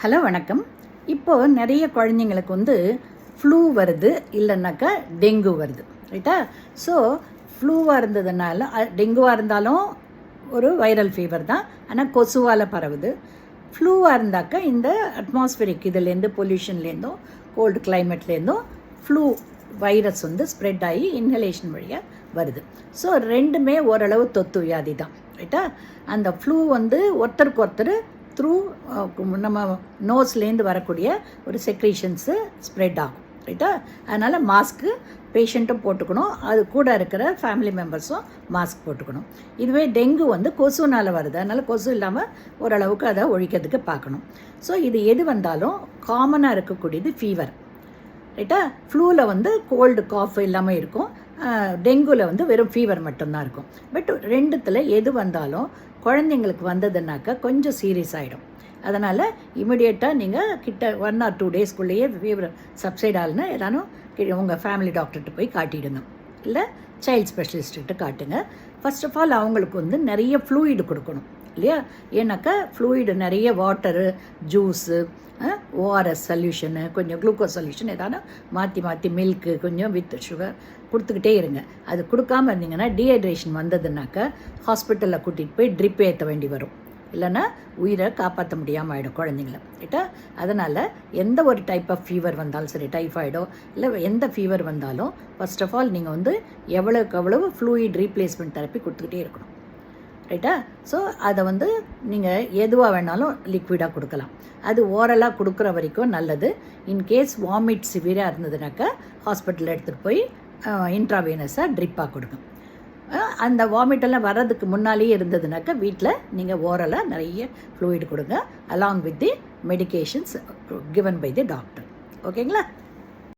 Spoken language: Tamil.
ஹலோ வணக்கம். இப்போது நிறைய குழந்தைங்களுக்கு ஃப்ளூ வருது, இல்லைன்னாக்கா டெங்கு வருது, ரைட்டா? ஸோ ஃப்ளூவாக இருந்ததுனால டெங்குவாக இருந்தாலும் ஒரு வைரல் ஃபீவர் தான், ஆனால் கொசுவால் பரவுது. ஃப்ளூவாக இருந்தாக்கா இந்த அட்மாஸ்பியரிக் இதுலேருந்து பொல்யூஷன்லேருந்தும் கோல்டு கிளைமேட்லேருந்தும் ஃப்ளூ வைரஸ் ஸ்ப்ரெட் ஆகி இன்ஹலேஷன் வழியாக வருது. ஸோ ரெண்டுமே ஓரளவு தொத்து வியாதி தான், ரைட்டா? அந்த ஃப்ளூ ஒருத்தருக்கு ஒருத்தர் த்ரூ நம்ம நோஸ்லேருந்து வரக்கூடிய ஒரு செக்ரீஷன்ஸு ஸ்ப்ரெட் ஆகும், ரைட்டா? அதனால் மாஸ்க்கு பேஷண்ட்டும் போட்டுக்கணும், அது கூட இருக்கிற ஃபேமிலி மெம்பர்ஸும் மாஸ்க் போட்டுக்கணும். இதுவே டெங்கு கொசுனால் வருது, அதனால் கொசு இல்லாமல் ஓரளவுக்கு அதை ஒழிக்கிறதுக்கு பார்க்கணும். ஸோ இது எது வந்தாலும் காமனாக இருக்கக்கூடியது ஃபீவர், ரைட்டா? ஃப்ளூவில் கோல்டு காஃப் இல்லாமல் இருக்கும், டெங்குவில் வெறும் ஃபீவர் மட்டும்தான் இருக்கும். பட் ரெண்டுத்தில் எது வந்தாலும் குழந்தைங்களுக்கு வந்ததுனாக்கா கொஞ்சம் சீரியஸ் ஆகிடும். அதனால் இமிடியேட்டாக நீங்கள் கிட்ட 1 or 2 டேஸ்க்குள்ளேயே ஃபீவர் சப்சைட் ஆகலைன்னா ஏதானும் உங்கள் ஃபேமிலி டாக்டர்கிட்ட போய் காட்டிடுங்க, இல்லை சைல்ட் ஸ்பெஷலிஸ்ட்டு காட்டுங்க. ஃபர்ஸ்ட் ஆஃப் ஆல் அவங்களுக்கு நிறைய ஃப்ளூயிடு கொடுக்கணும், இல்லையா? ஏன்னாக்கா ஃப்ளூயிடு நிறைய வாட்டரு, ஜூஸு, ஓஆர்எஸ் சொல்யூஷனு, கொஞ்சம் குளுக்கோஸ் சொல்யூஷன் ஏதாவது மாற்றி மாற்றி மில்க்கு கொஞ்சம் வித் சுகர் கொடுத்துக்கிட்டே இருங்க. அது கொடுக்காமல் இருந்தீங்கன்னா டீஹைட்ரேஷன் வந்ததுனாக்கா ஹாஸ்பிட்டலில் கூட்டிகிட்டு போய் ட்ரிப் ஏற்ற வேண்டி வரும், இல்லைன்னா உயிரை காப்பாற்ற முடியாமல் ஆகிடும் குழந்தைங்கள, ரைட்டா? அதனால் எந்த ஒரு டைப் ஆஃப் ஃபீவர் வந்தாலும் சரி, டைஃபாய்டோ இல்லை எந்த ஃபீவர் வந்தாலும் ஃபர்ஸ்ட் ஆஃப் ஆல் நீங்கள் எவ்வளோக்கு எவ்வளவு ஃப்ளூயிட் ரீப்ளேஸ்மெண்ட் தெரப்பி கொடுத்துக்கிட்டே இருக்கணும், ரைட்டா? ஸோ அதை நீங்கள் எதுவாக வேணாலும் லிக்விடாக கொடுக்கலாம். அது ஓரலாக கொடுக்குற வரைக்கும் நல்லது. இன்கேஸ் வாமிட் சிவியராக இருந்ததுனாக்கா ஹாஸ்பிட்டலில் எடுத்துகிட்டு போய் இன்ட்ராவேனஸாக ட்ரிப்பாக கொடுங்க. அந்த வாமிட்டெல்லாம் வர்றதுக்கு முன்னாலேயே இருந்ததுனாக்கா வீட்டில் நீங்கள் ஓரலாக நிறைய ஃப்ளூயிட் கொடுங்க, along with the medications given by the doctor. ஓகேங்களா?